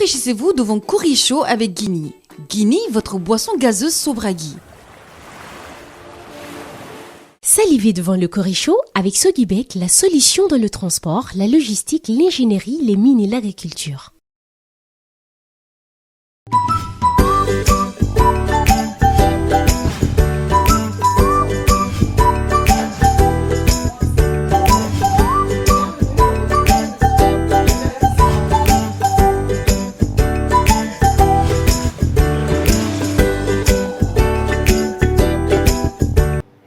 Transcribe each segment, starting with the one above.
Rafraîchissez-vous devant Curry chaud avec Guinea. Guinea, votre boisson gazeuse Sobragui. Salivez devant le curry chaud avec Sogibek, la solution dans le transport, la logistique, l'ingénierie, les mines et l'agriculture.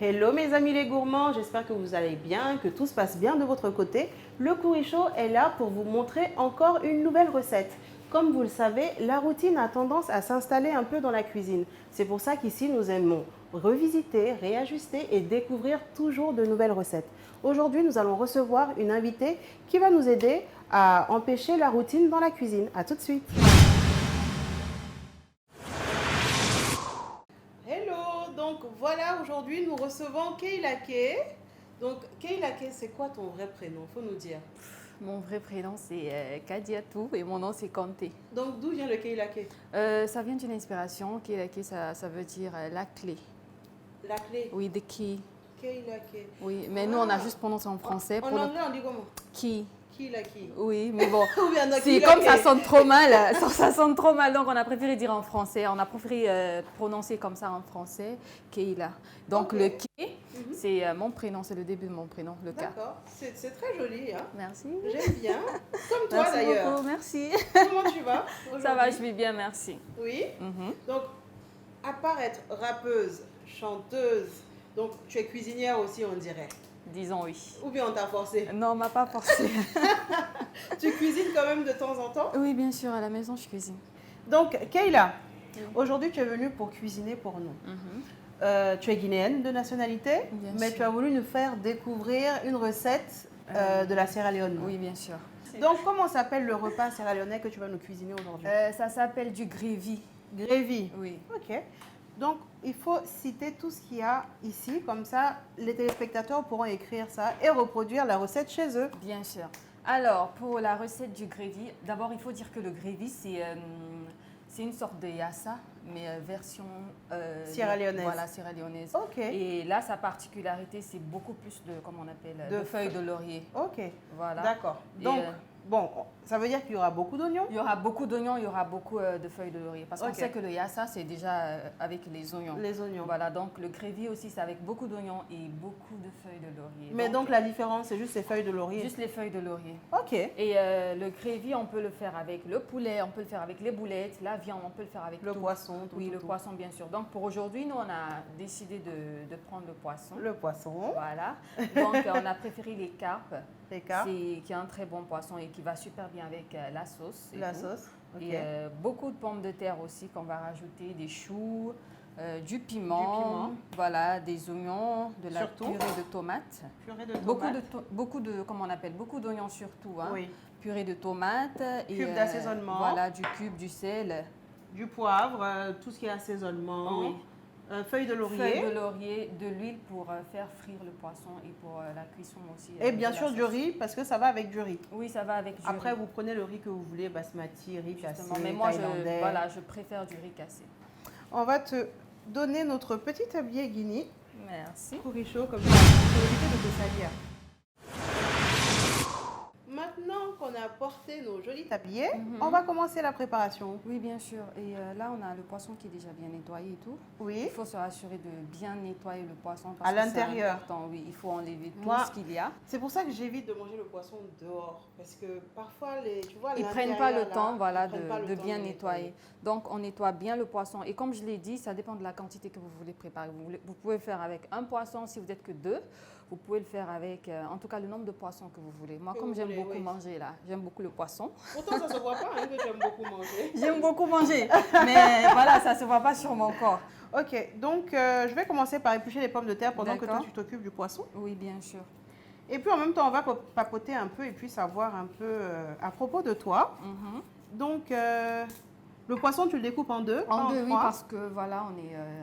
Hello mes amis les gourmands, j'espère que vous allez bien, que tout se passe bien de votre côté. Le Curry Show est là pour vous montrer encore une nouvelle recette. Comme vous le savez, la routine a tendance à s'installer un peu dans la cuisine. C'est pour ça qu'ici nous aimons revisiter, réajuster et découvrir toujours de nouvelles recettes. Aujourd'hui, nous allons recevoir une invitée qui va nous aider à empêcher la routine dans la cuisine. A tout de suite. Donc voilà, aujourd'hui nous recevons Keila Kay. Donc Keila Kay, c'est quoi ton vrai prénom? Faut nous dire. Mon vrai prénom c'est Kadiatou et mon nom c'est Kanté. Donc d'où vient le Keila Kay? Ça vient d'une inspiration. Keila Kay, ça veut dire la clé. La clé? Oui, the key. Keila Kay. Oui, mais nous on a juste prononcé en français. En anglais on dit comment? Key. Keila Kay. Oui, mais bon, c'est comme ça sonne trop mal, ça sonne trop mal, donc on a préféré dire en français, on a préféré prononcer comme ça en français, Keila. Donc le Kay, c'est mon prénom, c'est le début de mon prénom, le K. D'accord, c'est très joli. Hein? Merci. J'aime bien, comme toi d'ailleurs. Merci. Comment tu vas? Ça va, je vais bien, merci. Oui. Donc, à part être rappeuse, chanteuse, donc tu es cuisinière aussi on dirait. Disons oui. Ou bien on t'a forcé? Non, on m'a pas forcé. Tu cuisines quand même de temps en temps? Oui, bien sûr, à la maison, je cuisine. Donc, Keila, aujourd'hui tu es venue pour cuisiner pour nous. Tu es guinéenne de nationalité, mais tu as voulu nous faire découvrir une recette de la Sierra Leone. Oui, bien sûr. Donc, comment s'appelle le repas sierra-léonais que tu vas nous cuisiner aujourd'hui? Ça s'appelle du grévi. Grévi? Oui. Ok. Donc, il faut citer tout ce qu'il y a ici, comme ça, les téléspectateurs pourront écrire ça et reproduire la recette chez eux. Bien sûr. Alors, pour la recette du grévi, d'abord, il faut dire que le grévi, c'est une sorte de yassa, mais version sierra-léonaise. Voilà, sierra-léonaise. Ok. Et là, sa particularité, c'est beaucoup plus de, comment on appelle, de feuilles de laurier. Ok. Voilà. D'accord. Donc, bon, ça veut dire qu'il y aura beaucoup d'oignons? Il y aura beaucoup d'oignons, il y aura beaucoup de feuilles de laurier. Parce qu'on sait que le yassa, c'est déjà avec les oignons. Les oignons. Voilà, donc le grévi aussi, c'est avec beaucoup d'oignons et beaucoup de feuilles de laurier. Mais donc la différence, c'est juste les feuilles de laurier? Juste les feuilles de laurier. Ok. Et le grévi, on peut le faire avec le poulet, on peut le faire avec les boulettes, la viande, on peut le faire avec le tout. Poisson. Oui, le poisson, bien sûr. Donc pour aujourd'hui, nous, on a décidé de prendre le poisson. Le poisson. Voilà. Donc on a préféré les carpes. Les carpes. Qui est un très bon poisson et qui va super bien avec la sauce. La sauce. Okay. Et beaucoup de pommes de terre aussi qu'on va rajouter, des choux, du piment, voilà, des oignons, de la purée de tomates. Purée de tomates. Beaucoup d'oignons surtout. Hein. Oui. Purée de tomates. Cube d'assaisonnement. Voilà, du cube, du sel. Du poivre, tout ce qui est assaisonnement. Oui. Feuilles de laurier. Feuilles de laurier, de l'huile pour faire frire le poisson et pour la cuisson aussi. Et bien sûr du riz, parce que ça va avec du riz. Oui, ça va avec du riz. Après, vous prenez le riz que vous voulez, basmati, riz cassé, mais moi, thaïlandais. je préfère du riz cassé. On va te donner notre petit tablier Guinea. Merci. Curry chaud comme ça, pour éviter de te salir. Maintenant qu'on a porté nos jolis tabliers, on va commencer la préparation. Oui, bien sûr. Et là, on a le poisson qui est déjà bien nettoyé et tout. Oui. Il faut se rassurer de bien nettoyer le poisson. À l'intérieur. Oui, il faut enlever tout ce qu'il y a. C'est pour ça que j'évite de manger le poisson dehors. Parce que parfois, ils ne prennent pas le temps de bien nettoyer. Donc, on nettoie bien le poisson. Et comme je l'ai dit, ça dépend de la quantité que vous voulez préparer. Vous pouvez faire avec un poisson si vous n'êtes que deux. Vous pouvez le faire avec, en tout cas, le nombre de poissons que vous voulez. Moi, comme j'aime beaucoup manger, là, j'aime beaucoup le poisson. Pourtant, ça ne se voit pas hein, que tu aimes beaucoup manger. J'aime beaucoup manger, mais voilà, ça ne se voit pas sur mon corps. Ok, donc je vais commencer par éplucher les pommes de terre pendant que toi, tu t'occupes du poisson. Oui, bien sûr. Et puis, en même temps, on va papoter un peu et puis savoir un peu à propos de toi. Donc, le poisson, tu le découpes en deux? En deux, oui, parce que voilà,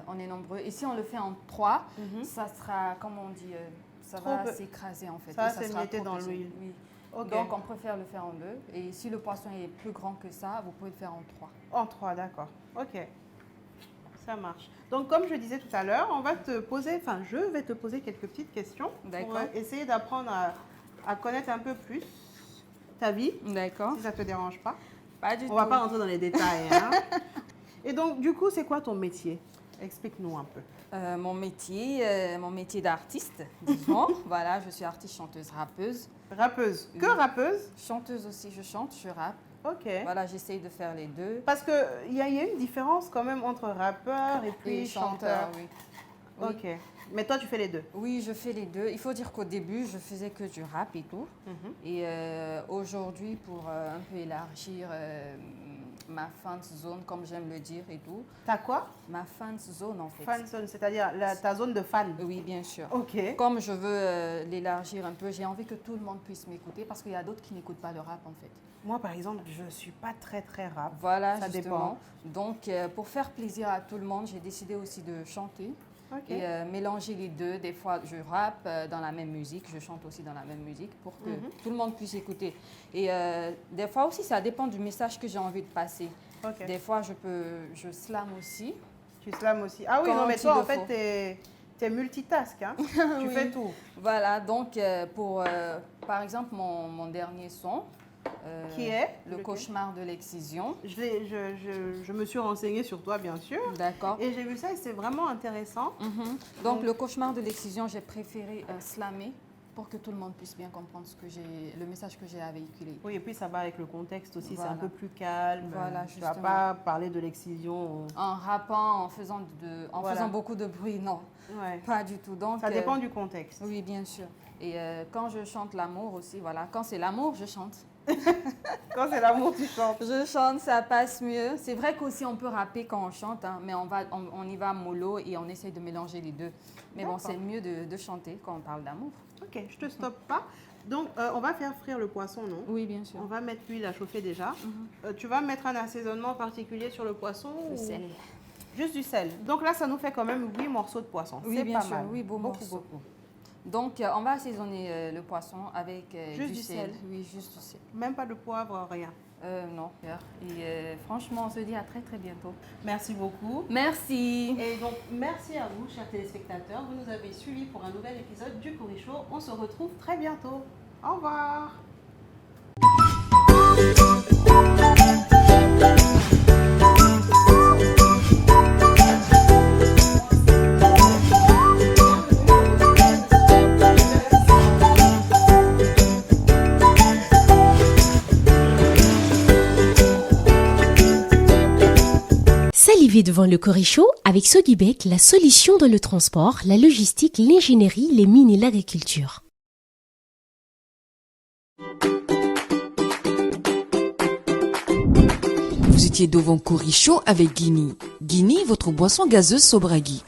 on est nombreux. Et si on le fait en trois, ça sera, comme on dit, ça va s'écraser en fait. Ça va s'émietter dans l'huile. Oui. Ok. Donc, on préfère le faire en 2. Et si le poisson est plus grand que ça, vous pouvez le faire en 3. En 3, d'accord. Ok. Ça marche. Donc, comme je disais tout à l'heure, je vais te poser quelques petites questions D'accord. pour essayer d'apprendre à connaître un peu plus ta vie, D'accord. si ça ne te dérange pas. Pas du On tout. ne va pas rentrer dans les détails. Hein. Et donc, du coup, c'est quoi ton métier? Explique-nous un peu. Mon métier d'artiste, disons. Voilà, je suis artiste, chanteuse, rappeuse. Rappeuse. Que Oui. rappeuse? Chanteuse aussi, je chante, je rappe. Ok. Voilà, j'essaye de faire les deux. Parce qu'il y a une différence quand même entre rappeur et puis Et chanteur. oui. Oui. Ok. Mais toi, tu fais les deux. Oui, je fais les deux. Il faut dire qu'au début, je faisais que du rap et tout. Mhm. Et aujourd'hui, pour un peu élargir ma fan zone, comme j'aime le dire et tout, T'as quoi? ma fan zone en fait. Fan zone, c'est-à-dire ta zone de fan. Oui, bien sûr. Ok. Comme je veux l'élargir un peu, j'ai envie que tout le monde puisse m'écouter parce qu'il y a d'autres qui n'écoutent pas le rap en fait. Moi, par exemple, je ne suis pas très rap. Voilà, Ça justement. Donc, pour faire plaisir à tout le monde, j'ai décidé aussi de chanter Ok. et mélanger les deux. Des fois, je rappe dans la même musique, je chante aussi dans la même musique pour que tout le monde puisse écouter. Et des fois aussi, ça dépend du message que j'ai envie de passer. Ok. Des fois, je slam aussi. Tu slams aussi. Ah oui, Quand non, mais il toi, le en fait, faut. t'es multitask. Hein. Tu Oui. fais tout. Voilà, donc par exemple, mon dernier son, Qui est Le lequel? cauchemar de l'excision. Je me suis renseignée sur toi, bien sûr. D'accord. Et j'ai vu ça et c'est vraiment intéressant. Mhm. Donc, le cauchemar de l'excision, j'ai préféré slammer pour que tout le monde puisse bien comprendre le message que j'ai à véhiculer. Oui, et puis ça va avec le contexte aussi, Voilà. c'est un peu plus calme. Voilà, Tu vas justement. pas parler de l'excision. En rappant, en Voilà. faisant beaucoup de bruit, non, Ouais. pas du tout. Donc, Ça dépend du contexte. Oui, bien sûr. Et quand je chante l'amour aussi, voilà, quand c'est l'amour, je chante. Quand c'est l'amour, tu chantes. Je chante, ça passe mieux. C'est vrai qu'aussi on peut rapper quand on chante, hein, mais on y va mollo et on essaye de mélanger les deux. Mais bon, D'accord. c'est mieux de chanter quand on parle d'amour. Ok, je te stoppe pas. Donc, on va faire frire le poisson, non? Oui, bien sûr. On va mettre l'huile à chauffer déjà. Tu vas mettre un assaisonnement particulier sur le poisson Le ou sel. juste du sel? Donc là, ça nous fait quand même 8 morceaux de poisson. Oui, C'est bien pas sûr. mal. Oui, beau beaucoup, morceau. beaucoup. Donc, on va assaisonner le poisson avec Juste du du sel. sel. Oui, juste du sel. Même pas de poivre, rien. Non. Et franchement, on se dit à très très bientôt. Merci beaucoup. Merci. Et donc, merci à vous, chers téléspectateurs. Vous nous avez suivis pour un nouvel épisode du Courri Show. On se retrouve très bientôt. Au revoir. Salivez devant le Corichot avec Sogibek, la solution dans le transport, la logistique, l'ingénierie, les mines et l'agriculture. Vous étiez devant Courri Show avec Guinea. Guinea, votre boisson gazeuse Sobragui.